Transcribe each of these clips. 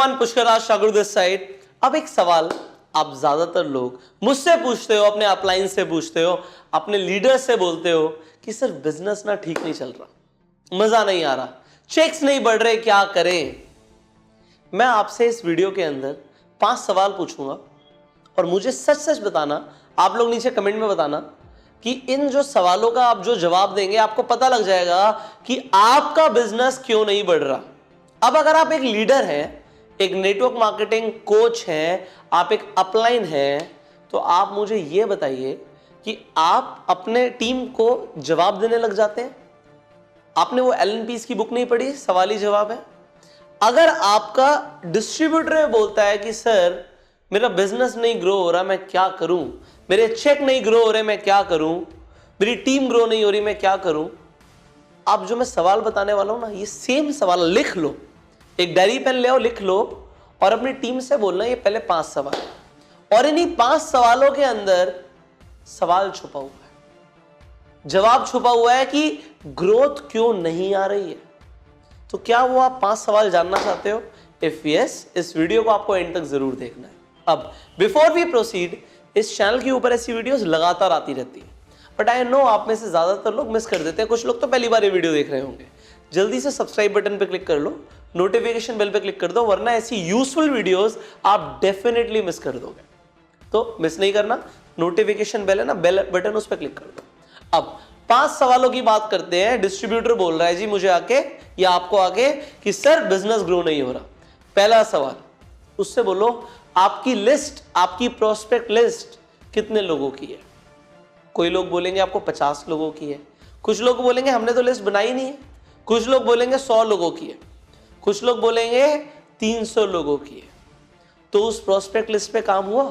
Everyone, Pushkar Thakur this side. अब एक सवाल आप ज्यादातर लोग मुझसे पूछते हो, अपने अपलाइन से पूछते हो, अपने लीडर से बोलते हो कि सर बिजनेस ना ठीक नहीं चल रहा, मजा नहीं आ रहा, चेक्स नहीं बढ़ रहे, क्या करें। मैं आपसे इस वीडियो के अंदर 5 सवाल पूछूंगा और मुझे सच सच बताना, आप लोग नीचे कमेंट में बताना कि इन जो सवालों का आप जो जवाब देंगे आपको पता लग जाएगा कि आपका बिजनेस क्यों नहीं बढ़ रहा। अब अगर आप एक लीडर हैं, एक नेटवर्क मार्केटिंग कोच हैं, आप एक अपलाइन हैं, तो आप मुझे यह बताइए कि आप अपने टीम को जवाब देने लग जाते हैं। आपने वो एलन पीस की बुक नहीं पढ़ी, सवाल ही जवाब है। अगर आपका डिस्ट्रीब्यूटर बोलता है कि सर मेरा बिजनेस नहीं ग्रो हो रहा, मैं क्या करूं, मेरे चेक नहीं ग्रो हो रहे, मैं क्या करूं, मेरी टीम ग्रो नहीं हो रही, मैं क्या करूं। आप जो मैं सवाल बताने वाला हूं ना, ये सेम सवाल लिख लो, एक डायरी पेन ले आओ, लिख लो और अपनी टीम से बोलना ये पहले 5 सवाल, और इन्हीं 5 सवालों के अंदर सवाल छुपा हुआ है, जवाब छुपा हुआ है कि ग्रोथ क्यों नहीं आ रही है। तो क्या वो आप 5 सवाल जानना चाहते हो? इफ यस, इस वीडियो को आपको एंड तक जरूर देखना है। अब बिफोर वी प्रोसीड, इस चैनल के ऊपर ऐसी वीडियोस लगातार आती रहती है, बट आई नो आप में से ज्यादातर लोग मिस कर देते हैं। कुछ लोग तो पहली बार ये वीडियो देख रहे होंगे। जल्दी से सब्सक्राइब बटन पे क्लिक कर लो, नोटिफिकेशन बेल पे क्लिक कर दो, वरना ऐसी यूजफुल वीडियोस आप डेफिनेटली मिस कर दोगे। तो मिस नहीं करना, नोटिफिकेशन बेल है ना, बेल बटन उस पर क्लिक कर दो। अब 5 सवालों की बात करते हैं। डिस्ट्रीब्यूटर बोल रहा है जी मुझे आके या आपको आके कि सर बिजनेस ग्रो नहीं हो रहा। पहला सवाल, उससे बोलो आपकी लिस्ट, आपकी प्रोस्पेक्ट लिस्ट कितने लोगों की है। कोई लोग बोलेंगे आपको 50 लोगों की है, कुछ लोग बोलेंगे हमने तो लिस्ट बनाई नहीं है, कुछ लोग बोलेंगे 100 लोगों की है, कुछ लोग बोलेंगे 300 लोगों की है। तो उस प्रोस्पेक्ट लिस्ट पे काम हुआ?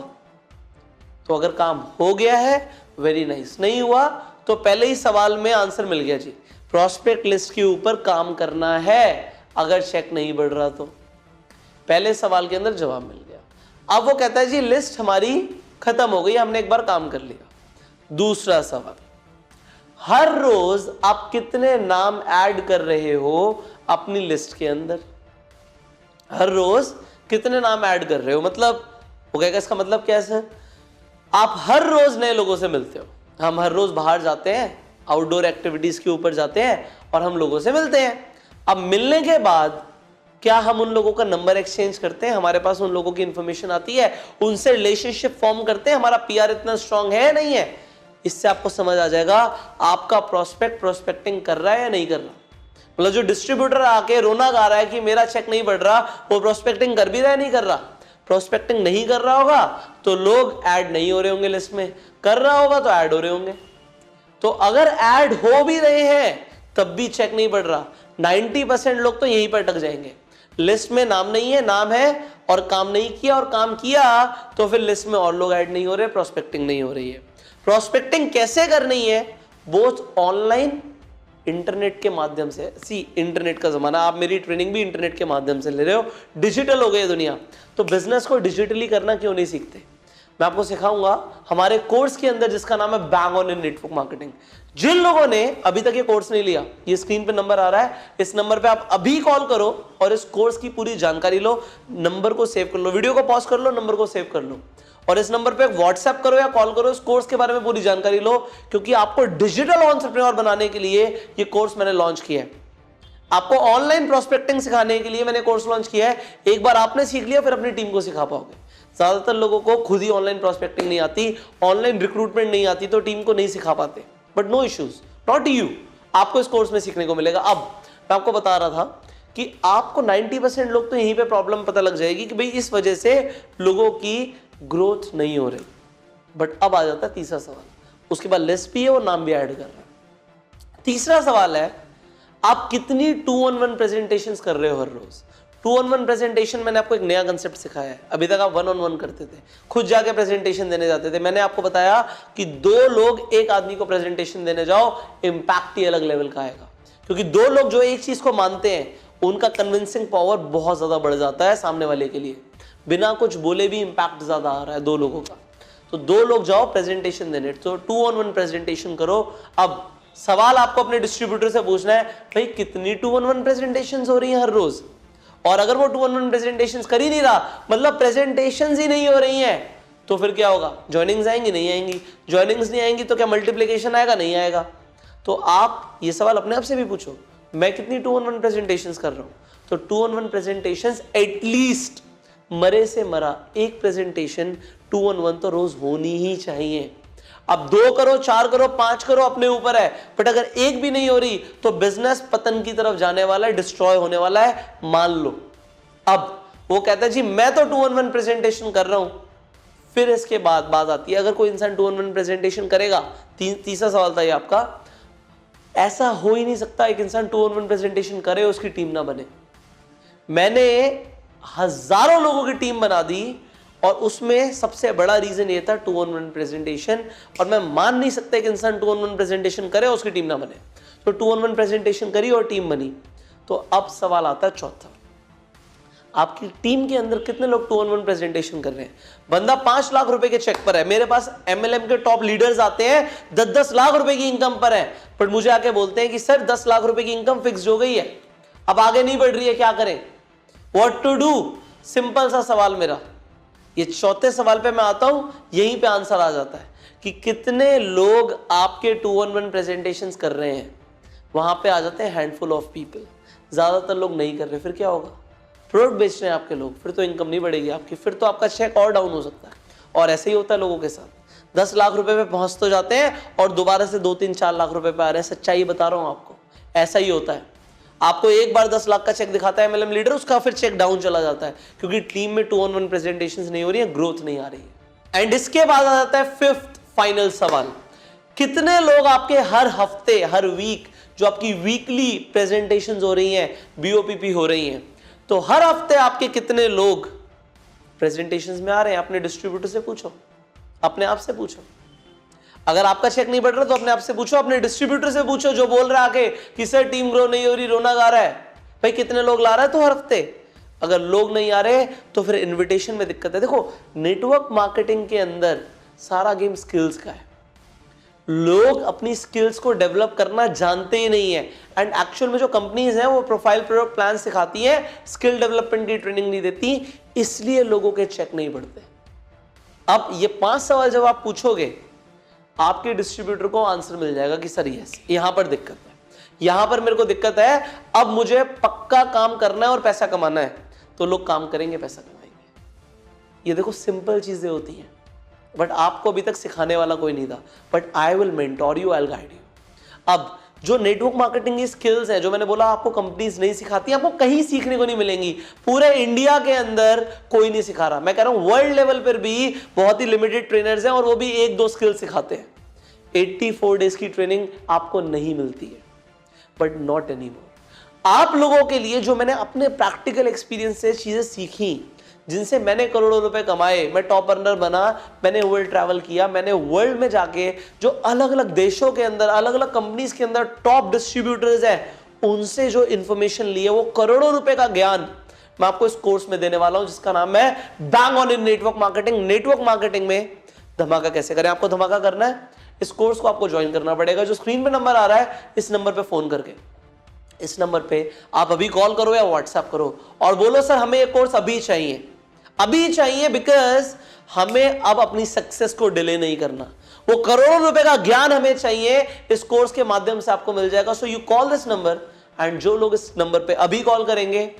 तो अगर काम हो गया है वेरी नाइस, नहीं हुआ तो पहले ही सवाल में आंसर मिल गया जी, प्रोस्पेक्ट लिस्ट के ऊपर काम करना है। अगर चेक नहीं बढ़ रहा तो पहले सवाल के अंदर जवाब मिल गया। अब वो कहता है जी लिस्ट हमारी खत्म हो गई, हमने एक बार काम कर लिया। दूसरा सवाल, हर रोज आप कितने नाम ऐड कर रहे हो अपनी लिस्ट के अंदर? हर रोज कितने नाम ऐड कर रहे हो? मतलब वो कहेगा इसका मतलब क्या है सर? आप हर रोज नए लोगों से मिलते हो। हम हर रोज बाहर जाते हैं, आउटडोर एक्टिविटीज के ऊपर जाते हैं और हम लोगों से मिलते हैं। अब मिलने के बाद क्या हम उन लोगों का नंबर एक्सचेंज करते हैं? हमारे पास उन लोगों की इंफॉर्मेशन आती है, उनसे रिलेशनशिप फॉर्म करते हैं, हमारा पीआर इतना स्ट्रांग है नहीं है? इससे आपको समझ आ जाएगा आपका प्रोस्पेक्ट प्रोस्पेक्टिंग कर रहा है या नहीं कर रहा। मतलब जो डिस्ट्रीब्यूटर आके रोना गा रहा है कि मेरा चेक नहीं बढ़ रहा, वो प्रोस्पेक्टिंग कर भी रहा है नहीं कर रहा? प्रोस्पेक्टिंग नहीं कर रहा होगा तो लोग ऐड नहीं हो रहे होंगे लिस्ट में, कर रहा होगा तो ऐड हो रहे होंगे। तो अगर ऐड हो भी रहे हैं तब भी चेक नहीं बढ़ रहा, 90% लोग तो यहीं पर अटक जाएंगे। लिस्ट में नाम नहीं है, नाम है और काम नहीं किया, और काम किया तो फिर लिस्ट में और लोग ऐड नहीं हो रहे, प्रोस्पेक्टिंग नहीं हो रही है। प्रोस्पेक्टिंग कैसे करनी है? बोथ ऑनलाइन, इंटरनेट के माध्यम से। इंटरनेट का जमाना, आप मेरी ट्रेनिंग भी इंटरनेट के माध्यम से ले रहे हो, डिजिटल हो गई दुनिया, तो बिजनेस को डिजिटली करना क्यों नहीं सीखते? मैं आपको सिखाऊंगा हमारे कोर्स के अंदर जिसका नाम है bang on in network marketing. जिन लोगों ने अभी तक ये कोर्स नहीं लिया, ये स्क्रीन पे नंबर आ रहा है, इस नंबर पे आप अभी कॉल करो और इस कोर्स की पूरी जानकारी लो। नंबर को सेव कर लो, वीडियो को पॉज कर लो, नंबर को सेव कर लो और इस नंबर पे व्हाट्सएप करो या कॉल करो, इस कोर्स के बारे में पूरी जानकारी लो, क्योंकि आपको डिजिटल एंटरप्रेन्योर बनाने के लिए ये कोर्स मैंने लॉन्च किया है। आपको ऑनलाइन प्रोस्पेक्टिंग सिखाने के लिए मैंने कोर्स लॉन्च किया है। एक बार आपने सीख लिया फिर अपनी टीम को सिखा पाओगे। ज्यादातर लोगों को खुद ही ऑनलाइन प्रोस्पेक्टिंग नहीं आती, ऑनलाइन रिक्रूटमेंट नहीं आती, तो टीम को नहीं सिखा पाते। But no issues, not you, आपको इस कोर्स में सीखने को मिलेगा। अब मैं आपको बता रहा था कि आपको 90% लोग तो यहीं पे प्रॉब्लम पता लग जाएगी कि भाई इस वजह से लोगों की ग्रोथ नहीं हो रही। बट अब आ जाता है तीसरा सवाल, उसके बाद लिस्ट भी है और नाम भी ऐड कर रहा है। तीसरा सवाल है आप कितनी 2-on-1 प्रेजेंटेशंस कर रहे हो हर रोज? 2-on-1 प्रेजेंटेशन मैंने आपको एक नया कंसेप्ट सिखाया है। अभी तक आप 1-on-1 करते थे, खुद जाके प्रेजेंटेशन देने जाते थे। मैंने आपको बताया कि 2 लोग एक आदमी को प्रेजेंटेशन देने जाओ, इंपैक्ट ही अलग लेवल का आएगा, क्योंकि 2 लोग जो एक चीज को मानते हैं उनका कन्विंसिंग पावर बहुत ज्यादा बढ़ जाता है सामने वाले के लिए। बिना कुछ बोले भी इंपैक्ट ज्यादा आ रहा है 2 लोगों का। तो 2 लोग जाओ प्रेजेंटेशन देने, तो 2-on-1 प्रेजेंटेशन करो। अब सवाल आपको अपने डिस्ट्रीब्यूटर से पूछना है, भाई कितनी 2-on-1 प्रेजेंटेशंस हो रही हैं हर रोज? और अगर वो 2-on-1 प्रेजेंटेशंस कर ही नहीं रहा, मतलब प्रेजेंटेशंस ही नहीं हो रही हैं, तो फिर क्या होगा? ज्वाइनिंग्स आएंगी? नहीं आएंगी। ज्वाइनिंग्स नहीं आएंगी तो क्या मल्टीप्लिकेशन आएगा? नहीं आएगा। तो आप ये सवाल अपने आप से भी पूछो, मैं कितनी 2-on-1 प्रेजेंटेशंस कर रहा हूं? तो 2-on-1 प्रेजेंटेशंस एटलीस्ट मरे से मरा एक प्रेजेंटेशन 2-on-1 तो रोज होनी ही चाहिए। अब 2 करो, 4 करो, 5 करो, अपने ऊपर है, बट अगर एक भी नहीं हो रही तो बिजनेस पतन की तरफ जाने वाला है, डिस्ट्रॉय होने वाला है, मान लो। अब वो कहता है जी मैं तो 2-on-1 प्रेजेंटेशन कर रहा हूं। फिर इसके बाद बात आती है, अगर कोई इंसान 2-on-1 प्रेजेंटेशन करेगा, तीसरा सवाल था ये आपका, ऐसा हो ही नहीं सकता एक इंसान 2-on-1 प्रेजेंटेशन करे उसकी टीम ना बने। मैंने हजारों लोगों की टीम बना दी और उसमें सबसे बड़ा रीजन ये था 2-on-1 प्रेजेंटेशन, और मैं मान नहीं सकता कि इंसान 2-on-1 प्रेजेंटेशन करे और उसकी टीम ना बने। तो 2-on-1 प्रेजेंटेशन करी और टीम बनी। तो अब सवाल आता है चौथा, आपकी टीम के अंदर कितने लोग 2-on-1 प्रेजेंटेशन कर रहे हैं? बंदा 5 लाख रुपए के चेक पर है, मेरे पास MLM के टॉप लीडर्स आते हैं 10-10 लाख रुपए की इनकम पर है, पर मुझे आके बोलते हैं कि सर 10 लाख रुपए की इनकम फिक्स हो गई है, अब आगे नहीं बढ़ रही है, क्या करें? What to do? सिंपल सा सवाल मेरा, ये चौथे सवाल पे मैं आता हूं, यहीं पे आंसर आ जाता है कि कितने लोग आपके 2-on-1 प्रेजेंटेशंस कर रहे हैं। वहां पे आ जाते हैं हैंडफुल ऑफ पीपल, ज्यादातर लोग नहीं कर रहे। फिर क्या होगा? प्रोडक्ट बेच रहे हैं आपके लोग, फिर तो इनकम नहीं बढ़ेगी आपकी, फिर तो आपका चेक और डाउन हो सकता है। और ऐसे ही होता है लोगों के साथ, 10 लाख रुपए पे पहुंच तो जाते हैं और दोबारा से 2-3-4 लाख रुपए पे आ रहे हैं। सच्चाई बता रहा हूं आपको, ऐसा ही होता है। आपको एक बार 10 लाख का चेक दिखाता है MLM लीडर, उसका फिर चेक डाउन चला जाता है, क्योंकि टीम में 2-on-1 प्रेजेंटेशंस नहीं हो रही है, ग्रोथ नहीं आ रही है। एंड इसके बाद आ जाता है फिफ्थ फाइनल सवाल, कितने लोग आपके हर हफ्ते, हर वीक, जो आपकी वीकली प्रेजेंटेशंस हो रही हैं, BOPP हो रही हैं, तो हर हफ्ते आपके कितने लोग प्रेजेंटेशंस में आ रहे हैं? अपने डिस्ट्रीब्यूटर से पूछो, अपने आप से पूछो। अगर आपका चेक नहीं बढ़ रहा तो अपने आप से पूछो, अपने डिस्ट्रीब्यूटर से पूछो जो बोल रहा है आके कि सर टीम ग्रो नहीं हो रही, रोना गा रहा है, भाई कितने लोग ला रहा है तो हर हफ्ते? अगर लोग नहीं आ रहे तो फिर इनविटेशन में दिक्कत है। देखो, नेटवर्क मार्केटिंग के अंदर सारा गेम स्किल्स का है। लोग अपनी स्किल्स को डेवलप करना जानते ही नहीं है, एंड एक्चुअल में जो कंपनीज हैं वो प्रोफाइल प्रोडक्ट प्लान सिखाती हैं, स्किल डेवलपमेंट की ट्रेनिंग नहीं देती, इसलिए लोगों के चेक नहीं बढ़ते। अब ये 5 सवाल जब आप पूछोगे, आपके डिस्ट्रीब्यूटर को आंसर मिल जाएगा कि सर यस, यहां पर दिक्कत है, यहां पर मेरे को दिक्कत है, अब मुझे पक्का काम करना है और पैसा कमाना है, तो लोग काम करेंगे, पैसा कमाएंगे। ये देखो सिंपल चीजें होती हैं, बट आपको अभी तक सिखाने वाला कोई नहीं था, but I will mentor you, I will guide you. अब जो नेटवर्क मार्केटिंग की स्किल्स है, जो मैंने बोला आपको कंपनीज नहीं सिखाती, आपको कहीं सीखने को नहीं मिलेंगी, पूरे इंडिया के अंदर कोई नहीं सिखा रहा। मैं कह रहा हूं वर्ल्ड लेवल पर भी बहुत ही लिमिटेड ट्रेनर्स हैं और वो भी 1-2 स्किल सिखाते हैं। 84 डेज की ट्रेनिंग आपको नहीं मिलती है, बट नॉट एनीमोर। आप लोगों के लिए जो मैंने अपने प्रैक्टिकल एक्सपीरियंस से चीजें सीखी, जिनसे मैंने करोड़ों रुपए कमाए, मैं टॉप अर्नर बना, मैंने वर्ल्ड ट्रैवल किया, मैंने वर्ल्ड में जाके जो अलग अलग देशों के अंदर, अलग अलग कंपनीज के अंदर टॉप डिस्ट्रीब्यूटर्स हैं, उनसे जो इंफॉर्मेशन ली है, वो करोड़ों रुपए का ज्ञान मैं आपको इस कोर्स में देने वाला हूं, जिसका नाम है bang on in network marketing. Network marketing में धमाका कैसे करें? आपको धमाका करना है, इस कोर्स को आपको ज्वाइन करना पड़ेगा। जो स्क्रीन पे नंबर आ रहा है, इस नंबर पे फोन करके, इस नंबर पे आप अभी कॉल करो या व्हाट्सएप करो और बोलो सर हमें ये कोर्स अभी चाहिए, अभी चाहिए, बिकॉज हमें अब अपनी सक्सेस को डिले नहीं करना, वो करोड़ों रुपए का ज्ञान हमें चाहिए, इस कोर्स के माध्यम से आपको मिल जाएगा। So you call this number, and जो लोग इस नंबर पे अभी कॉल करेंगे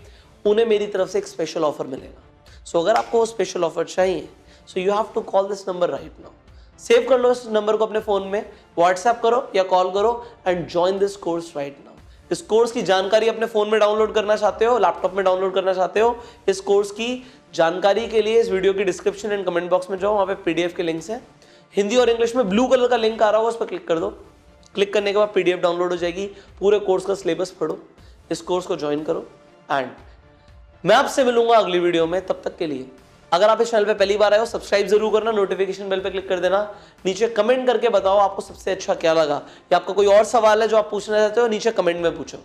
उन्हें मेरी तरफ से एक स्पेशल ऑफर मिलेगा। सो अगर आपको वो स्पेशल ऑफर चाहिए, so you have to call this number right now. Save कर लो इस नंबर को अपने फोन में, व्हाट्सएप करो या कॉल करो, and join this course right now. इस कोर्स की जानकारी अपने फोन में डाउनलोड करना चाहते हो, लैपटॉप में डाउनलोड करना चाहते हो, इस कोर्स की जानकारी के लिए इस वीडियो की डिस्क्रिप्शन एंड कमेंट बॉक्स में जाओ, वहां पे PDF के लिंक्स हैं, हिंदी और इंग्लिश में ब्लू कलर का लिंक आ रहा होगा, उस पर क्लिक कर दो। क्लिक करने के बाद PDF डाउनलोड हो जाएगी, पूरे कोर्स का सिलेबस पढ़ो, इस कोर्स को ज्वाइन करो, एंड मैं आपसे मिलूंगा अगली वीडियो में। तब तक के लिए अगर आप इस चैनल पे पहली बार आए हो, सब्सक्राइब जरूर करना, नोटिफिकेशन बेल पे क्लिक कर देना, नीचे कमेंट करके बताओ आपको सबसे अच्छा क्या लगा, या आपका कोई और सवाल है जो आप पूछना चाहते हो, नीचे कमेंट में पूछो।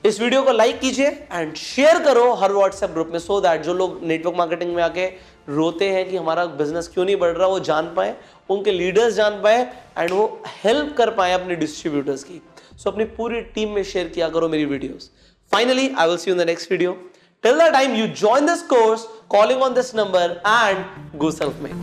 इस वीडियो को लाइक कीजिए एंड शेयर करो हर व्हाट्सएप ग्रुप में, सो दैट जो लोग नेटवर्क मार्केटिंग में आके रोते हैं कि हमारा बिजनेस क्यों नहीं बढ़ रहा, वो जान पाए, उनके लीडर्स जान पाए, एंड वो हेल्प कर पाए अपने डिस्ट्रीब्यूटर्स की। सो अपनी पूरी टीम में शेयर किया करो मेरी videos. Finally I will see you in the next video. Till the time you join this course, calling on this number and go self-made.